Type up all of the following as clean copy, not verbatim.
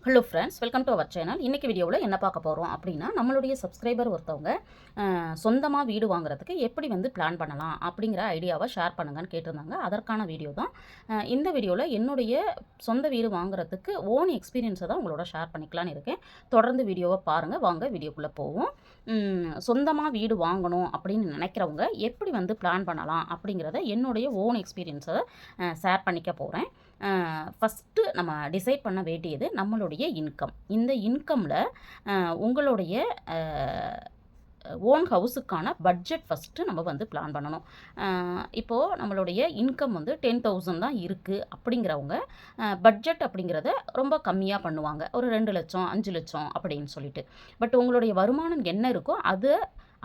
Hello friends, welcome to our channel. இன்றைக்கி வீடியோவில் என்ன பார்க்க போகிறோம் அப்படின்னா, நம்மளுடைய சப்ஸ்கிரைபர் ஒருத்தவங்க சொந்தமாக வீடு வாங்குறதுக்கு எப்படி வந்து பிளான் பண்ணலாம் அப்படிங்கிற ஐடியாவை ஷேர் பண்ணுங்கன்னு கேட்டிருந்தாங்க. அதற்கான வீடியோ தான் இந்த வீடியோவில். என்னுடைய சொந்த வீடு வாங்குறதுக்கு ஓன் எக்ஸ்பீரியன்ஸை தான் உங்களோட ஷேர் பண்ணிக்கலான்னு இருக்கேன். தொடர்ந்து வீடியோவை பாருங்கள். வாங்க வீடியோக்குள்ளே போவோம். சொந்தமாக வீடு வாங்கணும் அப்படின்னு நினைக்கிறவங்க எப்படி வந்து பிளான் பண்ணலாம் அப்படிங்கிறத என்னுடைய ஓன் எக்ஸ்பீரியன்ஸை ஷேர் பண்ணிக்க போகிறேன். ஃபஸ்ட்டு நம்ம டிசைட் பண்ண வேண்டியது நம்மளுடைய இன்கம். இந்த இன்கமில் உங்களுடைய ஓன் ஹவுஸுக்கான பட்ஜெட் ஃபஸ்ட்டு நம்ம வந்து பிளான் பண்ணணும். இப்போது நம்மளுடைய இன்கம் வந்து 10,000 தான் இருக்குது அப்படிங்கிறவங்க பட்ஜெட் அப்படிங்கிறத ரொம்ப கம்மியாக பண்ணுவாங்க. ஒரு 2 லட்சம் 5 லட்சம் அப்படின்னு சொல்லிட்டு. பட் உங்களுடைய வருமானம் என்ன இருக்கோ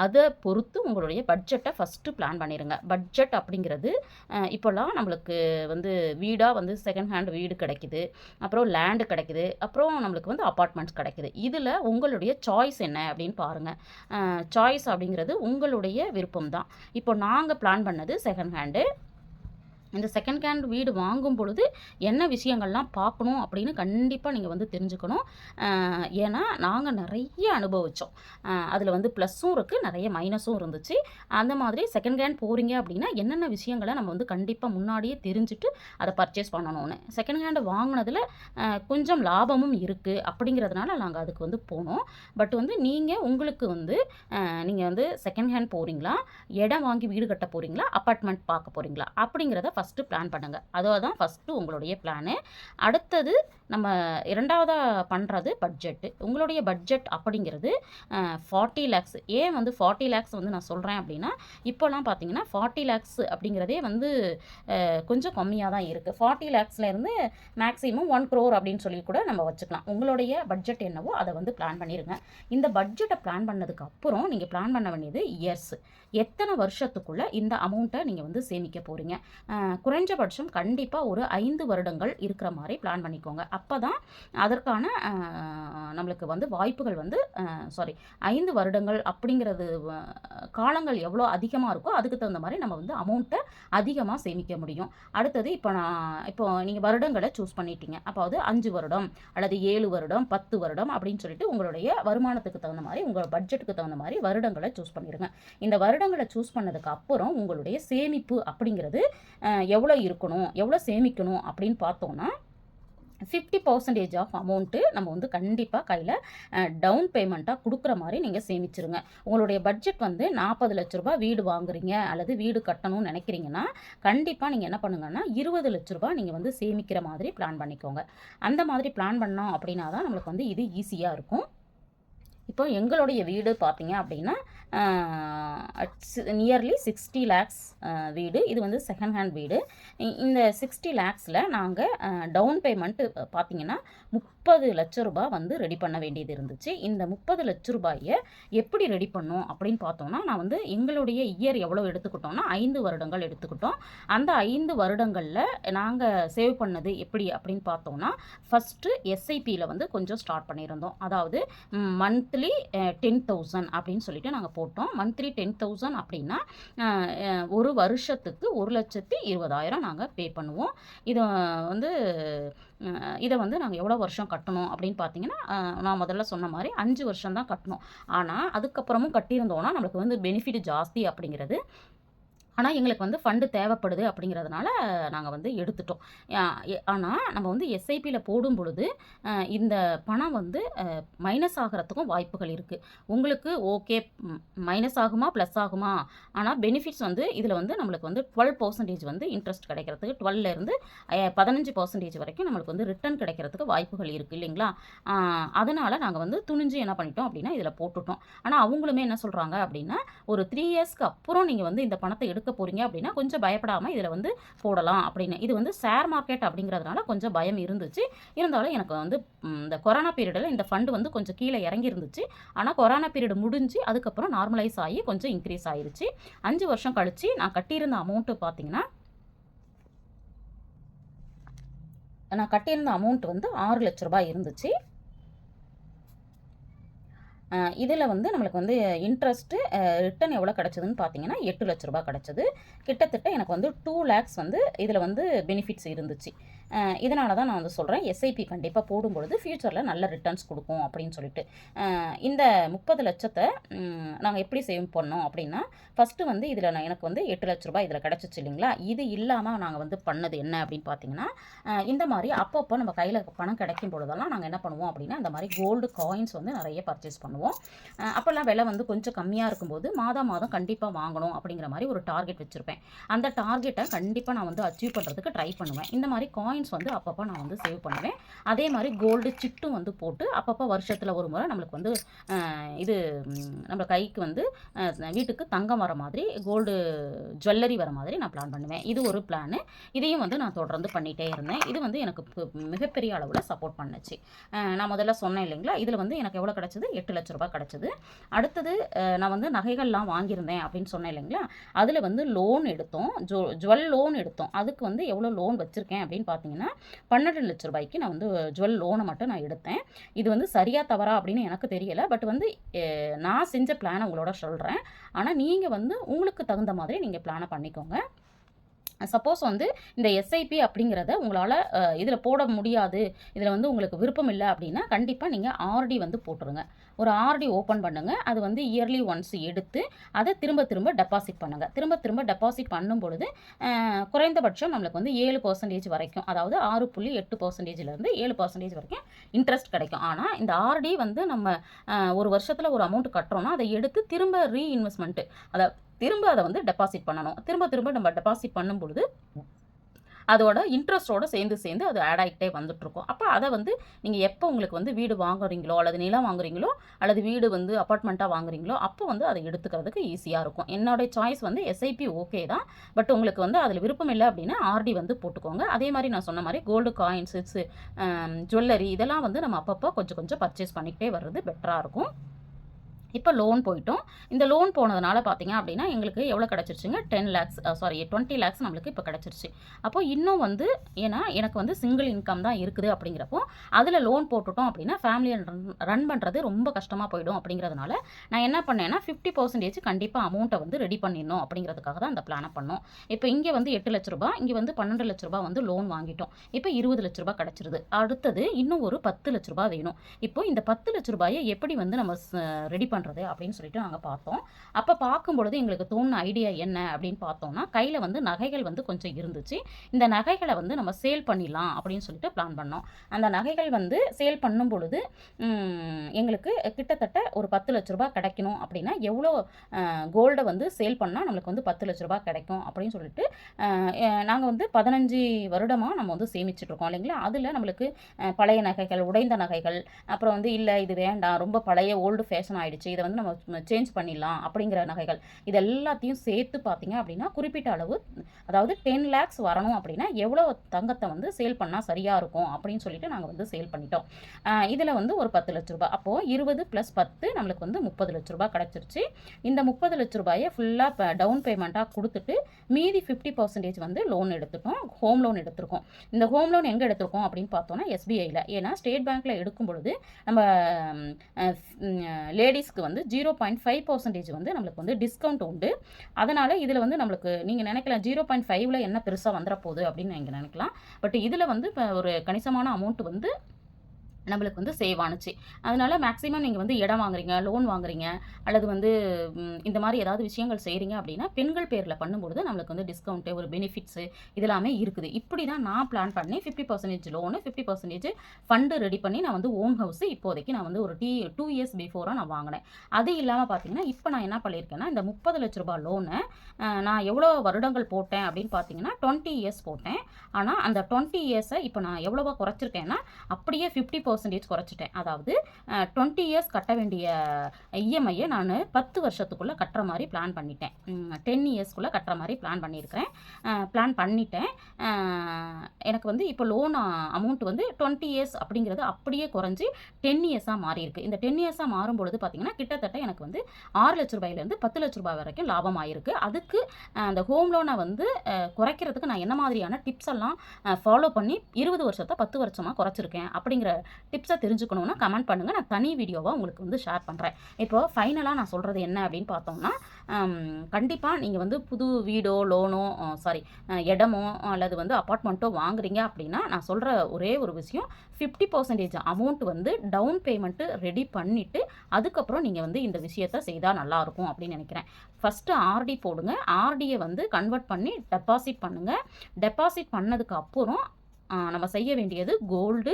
அதை பொறுத்து உங்களுடைய பட்ஜெட்டை ஃபஸ்ட்டு பிளான் பண்ணிடுங்க. பட்ஜெட் அப்படிங்கிறது இப்போல்லாம் நம்மளுக்கு வந்து வீடாக வந்து செகண்ட் ஹேண்ட் வீடு கிடைக்குது, அப்புறம் லேண்டு கிடைக்குது, அப்புறம் நம்மளுக்கு வந்து அப்பார்ட்மெண்ட்ஸ் கிடைக்குது. இதில் உங்களுடைய சாய்ஸ் என்ன அப்படின்னு பாருங்கள். சாய்ஸ் அப்படிங்கிறது உங்களுடைய விருப்பம் தான். இப்போ நாங்கள் பிளான் பண்ணது செகண்ட் ஹேண்டு. இந்த செகண்ட் ஹேண்ட் வீடு வாங்கும் பொழுது என்ன விஷயங்கள்லாம் பார்க்கணும் அப்படின்னு கண்டிப்பாக நீங்கள் வந்து தெரிஞ்சுக்கணும். ஏன்னா நாங்கள் நிறைய அனுபவித்தோம். அதில் வந்து ப்ளஸ்ஸும் இருக்குது, நிறைய மைனஸும் இருந்துச்சு. அந்த மாதிரி செகண்ட் ஹேண்ட் போகிறீங்க அப்படின்னா என்னென்ன விஷயங்களை நம்ம வந்து கண்டிப்பாக முன்னாடியே தெரிஞ்சுட்டு அதை பர்ச்சேஸ் பண்ணணும்னு. செகண்ட் ஹேண்டு வாங்கினதில் கொஞ்சம் லாபமும் இருக்குது அப்படிங்கிறதுனால நாங்கள் அதுக்கு வந்து போனோம். பட் வந்து உங்களுக்கு வந்து நீங்கள் வந்து செகண்ட் ஹேண்ட் போகிறீங்களா, இடம் வாங்கி வீடு கட்ட போகிறீங்களா, அப்பார்ட்மெண்ட் பார்க்க போகிறீங்களா அப்படிங்கிறத ஃபஸ்ட்டு பிளான் பண்ணுங்கள். அதுதான் ஃபஸ்ட்டு உங்களுடைய பிளானு. அடுத்தது நம்ம இரண்டாவதாக பண்ணுறது பட்ஜெட்டு. உங்களுடைய பட்ஜெட் அப்படிங்கிறது 40 லேக்ஸ். ஏன் வந்து 40 லேக்ஸ் வந்து நான் சொல்கிறேன் அப்படின்னா, இப்போலாம் பார்த்தீங்கன்னா 40 லேக்ஸ் அப்படிங்கிறதே வந்து கொஞ்சம் கம்மியாக தான் இருக்குது. 40 லேக்ஸ்லேருந்து மேக்ஸிமம் 1 crore அப்படின்னு சொல்லி கூட நம்ம வச்சுக்கலாம். உங்களுடைய பட்ஜெட் என்னவோ அதை வந்து பிளான் பண்ணிடுங்க. இந்த பட்ஜெட்டை பிளான் பண்ணதுக்கு அப்புறம் நீங்கள் பிளான் பண்ண வேண்டியது இயர்ஸ். எத்தனை வருஷத்துக்குள்ளே இந்த அமௌண்ட்டை நீங்கள் வந்து சேமிக்க போகிறீங்க. குறைஞ்சபட்சம் கண்டிப்பாக ஒரு 5 வருடங்கள் இருக்கிற மாதிரி பிளான் பண்ணிக்கோங்க. அப்போ தான் அதற்கான நம்மளுக்கு வந்து வாய்ப்புகள் வந்து 5 வருடங்கள் அப்படிங்கிறது காலங்கள் எவ்வளோ அதிகமாக இருக்கோ அதுக்கு தகுந்த மாதிரி நம்ம வந்து அமௌண்ட்டை அதிகமாக சேமிக்க முடியும். அடுத்தது இப்போ நீங்கள் வருடங்களை சூஸ் பண்ணிட்டீங்க. அதாவது 5 வருடம் அல்லது 7 வருடம் 10 வருடம் அப்படின்னு சொல்லிட்டு உங்களுடைய வருமானத்துக்கு தகுந்த மாதிரி உங்கள் பட்ஜெட்டுக்கு தகுந்த மாதிரி வருடங்களை சூஸ் பண்ணிடுங்க. இந்த வருடங்களை சூஸ் பண்ணதுக்கு அப்புறம் உங்களுடைய சேமிப்பு அப்படிங்கிறது எவ்வளோ இருக்கணும், எவ்வளோ சேமிக்கணும் அப்படின்னு பார்த்தோன்னா 50% ஆஃப் அமௌண்ட்டு நம்ம வந்து கண்டிப்பாக கையில் டவுன் பேமெண்ட்டாக கொடுக்குற மாதிரி நீங்கள் சேமிச்சிருங்க. உங்களுடைய பட்ஜெட் வந்து 40 லட்ச ரூபா வீடு வாங்குறீங்க அல்லது வீடு கட்டணும்னு நினைக்கிறீங்கன்னா கண்டிப்பாக நீங்கள் என்ன பண்ணுங்கன்னா 20 லட்ச ரூபா நீங்கள் வந்து சேமிக்கிற மாதிரி பிளான் பண்ணிக்கோங்க. அந்த மாதிரி பிளான் பண்ணோம் அப்படின்னா தான் நம்மளுக்கு வந்து இது ஈஸியாக இருக்கும். இப்போ எங்களுடைய வீடு பார்த்தீங்க அப்படின்னா நியர்லி 60 லேக்ஸ் வீடு. இது வந்து செகண்ட் ஹேண்ட் வீடு. இந்த 60 லேக்ஸில் நாங்கள் டவுன் பேமெண்ட்டு பார்த்தீங்கன்னா 30 லட்ச ரூபா வந்து ரெடி பண்ண வேண்டியது இருந்துச்சு. இந்த 30 லட்ச ரூபாயை எப்படி ரெடி பண்ணோம் அப்படின்னு பார்த்தோம்னா, நான் வந்து எங்களுடைய இயர் எவ்வளோ எடுத்துக்கிட்டோம்னா 5 வருடங்கள் எடுத்துக்கிட்டோம். அந்த 5 வருடங்களில் நாங்கள் சேவ் பண்ணது எப்படி அப்படின்னு பார்த்தோம்னா, ஃபஸ்ட்டு எஸ்ஐபியில் வந்து கொஞ்சம் ஸ்டார்ட் பண்ணியிருந்தோம். அதாவது மந்த்லி 10,000 அப்படின்னு சொல்லிட்டு நாங்கள் போட்டோம். மந்த்லி 10,000 அப்படின்னா ஒரு வருஷத்துக்கு 1,20,000 நாங்கள் பே பண்ணுவோம். இதை வந்து நாங்கள் எவ்வளோ வருஷம் கட்டணும் அப்படின்னு பார்த்தீங்கன்னா, நான் முதல்ல சொன்ன மாதிரி 5 வருஷம் தான் கட்டணும். ஆனால் அதுக்கப்புறமும் கட்டியிருந்தோன்னா நம்மளுக்கு வந்து பெனிஃபிட் ஜாஸ்தி அப்படிங்கிறது. ஆனால் எங்களுக்கு வந்து ஃபண்டு தேவைப்படுது அப்படிங்கிறதுனால நாங்கள் வந்து எடுத்துட்டோம். ஆனால் நம்ம வந்து எஸ்ஐபியில் போடும் பொழுது இந்த பணம் வந்து மைனஸ் ஆகிறதுக்கும் வாய்ப்புகள் இருக்குது. உங்களுக்கு ஓகே மைனஸ் ஆகுமா ப்ளஸ் ஆகுமா, ஆனால் பெனிஃபிட்ஸ் வந்து இதில் வந்து நம்மளுக்கு வந்து 12% வந்து இன்ட்ரெஸ்ட் கிடைக்கிறதுக்கு, 12லேருந்து 15% வரைக்கும் நம்மளுக்கு வந்து ரிட்டர்ன் கிடைக்கிறதுக்கு வாய்ப்புகள் இருக்குது இல்லைங்களா. அதனால் நாங்கள் வந்து துணிஞ்சு என்ன பண்ணிட்டோம் அப்படின்னா இதில் போட்டுட்டோம். ஆனால் அவங்களுமே என்ன சொல்கிறாங்க அப்படின்னா, ஒரு 3 இயர்ஸ்க்கு அப்புறம் நீங்கள் வந்து இந்த பணத்தை எடுக்க போகிறீங்க அப்படின்னா கொஞ்சம் பயப்படாமல் இதில் வந்து போடலாம் அப்படின்னு. இது வந்து ஷேர் மார்க்கெட் அப்படிங்கிறதுனால கொஞ்சம் பயம் இருந்துச்சு. இருந்தாலும் எனக்கு வந்து இந்த கொரோனா பீரியடில் இந்த ஃபண்டு வந்து கொஞ்சம் கீழே இறங்கி இருந்துச்சு. ஆனால் கொரோனா பீரியட் முடிஞ்சு அதுக்கப்புறம் நார்மலைஸ் ஆகி கொஞ்சம் இன்க்ரீஸ் ஆகிருச்சு. 5 வருஷம் கழித்து நான் கட்டியிருந்த அமௌண்ட்டு பார்த்தீங்கன்னா, நான் கட்டியிருந்த அமௌண்ட் வந்து 6 லட்ச ரூபாய் இருந்துச்சு. இதில் வந்து நம்மளுக்கு வந்து இன்ட்ரெஸ்ட்டு ரிட்டர்ன் எவ்வளோ கிடச்சதுன்னு பார்த்தீங்கன்னா 8 லட்ச ரூபா கிடச்சிது. கிட்டத்தட்ட எனக்கு வந்து 2 லேக்ஸ் வந்து இதில் வந்து பெனிஃபிட்ஸ் இருந்துச்சு. இதனால தான் நான் வந்து சொல்கிறேன் எஸ்ஐபி கண்டிப்பாக போடும்பொழுது ஃப்யூச்சரில் நல்ல ரிட்டர்ன்ஸ் கொடுக்கும் அப்படின்னு சொல்லிட்டு. இந்த 30 லட்சத்தை நாங்கள் எப்படி சேவ் பண்ணோம் அப்படின்னா, ஃபஸ்ட்டு வந்து இதில் எனக்கு வந்து 8 லட்ச ரூபாய் இதில் கிடச்சிச்சு இல்லைங்களா? இது இல்லாமல் நாங்கள் வந்து பண்ணது என்ன அப்படின்னு பார்த்தீங்கன்னா, இந்த மாதிரி அப்பப்போ நம்ம கையில் பணம் கிடைக்கும் பொழுதெல்லாம் நாங்கள் என்ன பண்ணுவோம் அப்படின்னா, இந்த மாதிரி கோல்டு காயின்ஸ் வந்து நிறைய பர்ச்சேஸ் பண்ணுவோம். அப்போல்லாம் விலை வந்து கொஞ்சம் கம்மியாக இருக்கும்போது மாதம் மாதம் கண்டிப்பாக வாங்கணும் அப்படிங்கிற மாதிரி ஒரு டார்கெட் வச்சுருப்பேன். அந்த டார்கெட்டை கண்டிப்பாக நான் வந்து அச்சீவ் பண்ணுறதுக்கு ட்ரை பண்ணுவேன். இந்த மாதிரி காயின்ஸ் வந்து அப்பப்போ நான் வந்து சேவ் பண்ணுவேன். அதே மாதிரி கோல்டு சிட்டும் வந்து போட்டு அப்பப்போ வருஷத்தில் ஒரு முறை நம்மளுக்கு வந்து இது நம்ம கைக்கு வந்து வீட்டுக்கு தங்கம் வர மாதிரி கோல்டு ஜுவல்லரி வர மாதிரி நான் பிளான் பண்ணுவேன். இது ஒரு பிளானு. இதையும் வந்து நான் தொடர்ந்து பண்ணிகிட்டே இருந்தேன். இது வந்து எனக்கு மிகப்பெரிய அளவில் சப்போர்ட் பண்ணுச்சு. நான் முதல்ல சொன்னேன் இல்லைங்களா, இதில் வந்து எனக்கு எவ்வளோ கிடச்சிது, 8 லட்ச ரூபாய் கிடச்சிது. அடுத்தது நான் வந்து நகைகள்லாம் வாங்கியிருந்தேன் அப்படின்னு சொன்னேன் இல்லைங்களா, அதில் வந்து லோன் எடுத்தோம், ஜுவல் லோன் எடுத்தோம். அதுக்கு வந்து எவ்வளோ லோன் வச்சுருக்கேன் அப்படின்னு பார்த்தீங்கன்னா 12 லட்ச ரூபாய்க்கு நான் வந்து ஜுவல் லோனை மட்டும் நான் எடுத்தேன். இது வந்து சரியா தவறா அப்படின்னு எனக்கு தெரியலை. பட் வந்து நான் செஞ்ச பிளானை உங்களோட சொல்கிறேன். ஆனால் நீங்கள் வந்து உங்களுக்கு தகுந்த மாதிரி நீங்கள் பிளானை பண்ணிக்கோங்க. சப்போஸ் வந்து இந்த எஸ்ஐபி அப்படிங்கிறத உங்களால் இதில் போட முடியாது, இதில் வந்து உங்களுக்கு விருப்பம் இல்லை அப்படின்னா கண்டிப்பாக நீங்கள் ஆர்டி வந்து போட்டுருங்க. ஒரு ஆர்டி ஓப்பன் பண்ணுங்கள். அது வந்து இயர்லி ஒன்ஸ் எடுத்து அதை திரும்ப திரும்ப டெபாசிட் பண்ணுங்கள். திரும்ப திரும்ப டெபாசிட் பண்ணும் பொழுது குறைந்தபட்சம் நம்மளுக்கு வந்து 7% வரைக்கும், அதாவது 6.8%லேருந்து 7% வரைக்கும் இன்ட்ரெஸ்ட் கிடைக்கும். ஆனால் இந்த ஆர்டி வந்து நம்ம ஒரு வருஷத்தில் ஒரு அமௌண்ட் கட்டுறோன்னா அதை எடுத்து திரும்ப ரீஇன்வெஸ்ட்மெண்ட்டு, அதை திரும்ப அதை வந்து டெபாசிட் பண்ணணும். திரும்ப திரும்ப நம்ம டெபாசிட் பண்ணும் பொழுது அதோட இன்ட்ரெஸ்ட்டோட சேர்ந்து அது ஆட் ஆகிட்டே வந்துட்டுருக்கும். அப்போ அதை வந்து நீங்கள் எப்போ உங்களுக்கு வந்து வீடு வாங்குறீங்களோ அல்லது நிலம் வாங்குறீங்களோ அல்லது வீடு வந்து அப்பார்ட்மெண்ட்டாக வாங்குறீங்களோ அப்போ வந்து அதை எடுத்துக்கிறதுக்கு ஈஸியாக இருக்கும். என்னோட சாய்ஸ் வந்து எஸ்ஐபி ஓகே தான். பட் உங்களுக்கு வந்து அதில் விருப்பம் இல்லை அப்படின்னா ஆர்டி வந்து போட்டுக்கோங்க. அதே மாதிரி நான் சொன்ன மாதிரி கோல்டு காயின்ஸு, ஜுவல்லரி இதெல்லாம் வந்து நம்ம அப்பப்போ கொஞ்சம் கொஞ்சம் பர்ச்சேஸ் பண்ணிக்கிட்டே வர்றது பெட்டராக இருக்கும். இப்போ லோன் போயிட்டோம். இந்த லோன் போனதுனால பார்த்தீங்க அப்படின்னா எங்களுக்கு எவ்வளோ கிடச்சிருச்சுங்க, 20 லேக்ஸ் நம்மளுக்கு இப்போ கிடச்சிருச்சு. அப்போ இன்னும் வந்து ஏன்னா எனக்கு வந்து சிங்கிள் இன்கம் தான் இருக்குது அப்படிங்கிறப்போ அதில் லோன் போட்டுட்டோம் அப்படின்னா ஃபேமிலியை ரன் பண்ணுறது ரொம்ப கஷ்டமாக போயிடும். அப்படிங்கிறதுனால நான் என்ன பண்ணேன்னா 50% கண்டிப்பாக அமௌண்ட்டை வந்து ரெடி பண்ணிடணும் அப்படிங்கிறதுக்காக தான் அந்த பிளானை பண்ணோம். இப்போ இங்கே வந்து 8 லட்ச ரூபாய், இங்கே வந்து 12 லட்ச ரூபாய் வந்து லோன் வாங்கிட்டோம். இப்போ 20 லட்ச ரூபாய் கிடச்சிருது. அடுத்தது இன்னும் ஒரு 10 லட்ச ரூபாய் வேணும். இப்போ இந்த 10 லட்ச ரூபாயை எப்படி வந்து நம்ம ரெடி பண்ணுறது அப்படின்னு சொல்லிட்டு நாங்கள் பார்த்தோம். அப்போ பார்க்கும்பொழுது எங்களுக்கு தோணுன ஐடியா என்ன அப்படின்னு பார்த்தோம்னா, கையில் வந்து நகைகள் வந்து கொஞ்சம் இருந்துச்சு. இந்த நகைகளை வந்து நம்ம சேல் பண்ணிடலாம் அப்படின்னு சொல்லிட்டு பிளான் பண்ணோம். அந்த நகைகள் வந்து சேல் பண்ணும் பொழுது எங்களுக்கு கிட்டத்தட்ட ஒரு 10 லட்ச ரூபாய் கிடைக்கணும் அப்படின்னா எவ்வளோ கோல்டை வந்து சேல் பண்ணால் நம்மளுக்கு வந்து 10 லட்ச ரூபாய் கிடைக்கும் அப்படின்னு சொல்லிட்டு நாங்கள் வந்து 15 வருடமாக நம்ம வந்து சேமிச்சிட்ருக்கோம் இல்லைங்களா. அதில் நம்மளுக்கு பழைய நகைகள், உடைந்த நகைகள், அப்புறம் வந்து இல்லை இது வேண்டாம், ரொம்ப பழைய ஓல்டு ஃபேஷன் ஆகிடுச்சு, இதை வந்து நம்ம சேஞ்ச் பண்ணிடலாம் அப்படிங்கிற நகைகள், இது எல்லாத்தையும் சேர்த்து பார்த்தீங்க அப்படின்னா குறிப்பிட்ட அளவு, அதாவது 10 லேக்ஸ் வரணும் அப்படின்னா எவ்வளோ தங்கத்தை வந்து சேல் பண்ணால் சரியாக இருக்கும் அப்படின்னு சொல்லிட்டு நாங்கள் வந்து சேல் பண்ணிட்டோம். இதில் வந்து ஒரு 10 லட்ச ரூபாய், அப்போது 20 + 10 நம்மளுக்கு வந்து 30 லட்ச ரூபாய் கிடச்சிருச்சு. இந்த 30 லட்ச ரூபாயை ஃபுல்லாக டவுன் பேமெண்ட்டாக கொடுத்துட்டு மீதி 50% வந்து லோன் எடுத்துட்டோம், ஹோம் லோன் எடுத்திருக்கோம். இந்த ஹோம் லோன் எங்கே எடுத்திருக்கோம் அப்படின்னு பார்த்தோன்னா எஸ்பிஐயில். ஏன்னா ஸ்டேட் பேங்க்கில் எடுக்கும் பொழுது நம்ம லேடிஸ்க்கு வந்து 0.5% வந்து நம்மளுக்கு வந்து டிஸ்கவுண்ட் உண்டு. அதனால் இதில் வந்து நம்மளுக்கு நீங்கள் நினைக்கலாம் 0.5ல் என்ன பெருசாக வந்துட போகுது அப்படின்னு நீங்கள் நினைக்கலாம். பட் இதில் வந்து இப்போ ஒரு கணிசமான அமௌண்ட் வந்து நம்மளுக்கு வந்து சேவ் ஆணுச்சு. அதனால மேக்ஸிமம் நீங்கள் வந்து இடம் வாங்குறீங்க, லோன் வாங்குறீங்க, அல்லது வந்து இந்த மாதிரி ஏதாவது விஷயங்கள் செய்கிறீங்க அப்படின்னா பெண்கள் பேரில் பண்ணும்பொழுது நம்மளுக்கு வந்து டிஸ்கவுண்ட்டு, ஒரு பெனிஃபிட்ஸு இதெல்லாமே இருக்குது. இப்படி தான் நான் பிளான் பண்ணி 50% லோனு, 50% ஃபண்டு ரெடி பண்ணி நான் வந்து ஓன் ஹவுஸு இப்போதைக்கு நான் வந்து ஒரு 2 இயர்ஸ் பிஃபோராக நான் வாங்கினேன். அது இல்லாமல் பார்த்தீங்கன்னா இப்போ நான் என்ன பண்ணியிருக்கேன்னா, இந்த 30 லட்ச ரூபாய் லோனை நான் எவ்வளோ வருடங்கள் போட்டேன் அப்படின்னு பார்த்தீங்கன்னா 20 இயர்ஸ் போட்டேன். ஆனால் அந்த 20 இயர்ஸை இப்போ நான் எவ்வளோவா குறைச்சிருக்கேன்னா அப்படியே 50% குறைச்சிட்டேன். அதாவது 20 இயர்ஸ் கட்ட வேண்டிய இஎம்ஐயை நான் 10 வருஷத்துக்குள்ளே கட்டுற மாதிரி பிளான் பண்ணிட்டேன். 10 இயர்ஸ்க்குள்ளே கட்டுற மாதிரி பிளான் பண்ணிட்டேன். எனக்கு வந்து இப்போ லோன் அமௌண்ட் வந்து 20 இயர்ஸ் அப்படிங்கிறது அப்படியே குறைஞ்சி 10 இயர்ஸாக மாறி இருக்குது. இந்த 10 இயர்ஸாக மாறும்பொழுது பார்த்தீங்கன்னா கிட்டத்தட்ட எனக்கு வந்து 6 லட்ச ரூபாயிலேருந்து 10 லட்ச ரூபாய் வரைக்கும் லாபம் ஆயிருக்கு. அதுக்கு அந்த ஹோம் லோனை வந்து குறைக்கிறதுக்கு நான் என்ன மாதிரியான டிப்ஸ் எல்லாம் ஃபாலோ பண்ணி 20 வருஷத்தை 10 வருஷமாக குறைச்சிருக்கேன் அப்படிங்கிற டிப்ஸை தெரிஞ்சுக்கணுன்னா கமெண்ட் பண்ணுங்கள். நான் தனி வீடியோவாக உங்களுக்கு வந்து ஷேர் பண்ணுறேன். இப்போது ஃபைனலாக நான் சொல்கிறது என்ன அப்படின்னு பார்த்தோம்னா, கண்டிப்பாக நீங்கள் வந்து புது வீடோ லோனோ இடமோ அல்லது வந்து அப்பார்ட்மெண்ட்டோ வாங்குறீங்க அப்படின்னா நான் சொல்கிற ஒரே ஒரு விஷயம், 50% அமௌண்ட் வந்து டவுன் பேமெண்ட்டு ரெடி பண்ணிவிட்டு அதுக்கப்புறம் நீங்கள் வந்து இந்த விஷயத்தை செய்தால் நல்லாயிருக்கும் அப்படின்னு நினைக்கிறேன். ஃபஸ்ட்டு ஆர்டி போடுங்க. ஆர்டியை வந்து கன்வெர்ட் பண்ணி டெபாசிட் பண்ணுங்கள். டெபாசிட் பண்ணதுக்கு அப்புறம் நம்ம செய்ய வேண்டியது கோல்டு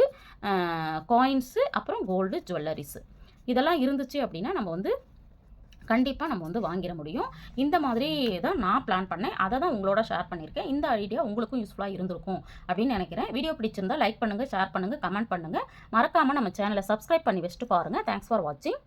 காயின்ஸு, அப்புறம் கோல்டு ஜுவல்லரிஸு இதெல்லாம் இருந்துச்சு அப்படின்னா நம்ம வந்து கண்டிப்பாக நம்ம வந்து வாங்கிட முடியும். இந்த மாதிரி தான் நான் பிளான் பண்ணேன். அதை தான் உங்களோட ஷேர் பண்ணியிருக்கேன். இந்த ஐடியா உங்களுக்கும் யூஸ்ஃபுல்லாக இருந்திருக்கும் அப்படின்னு நினைக்கிறேன். வீடியோ பிடிச்சிருந்தா லைக் பண்ணுங்கள், ஷேர் பண்ணுங்கள், கமெண்ட் பண்ணுங்கள். மறக்காமல் நம்ம சேனலை சப்ஸ்கிரைப் பண்ணி வச்சுட்டு பாருங்கள். தேங்க்ஸ் ஃபார் வாட்சிங்.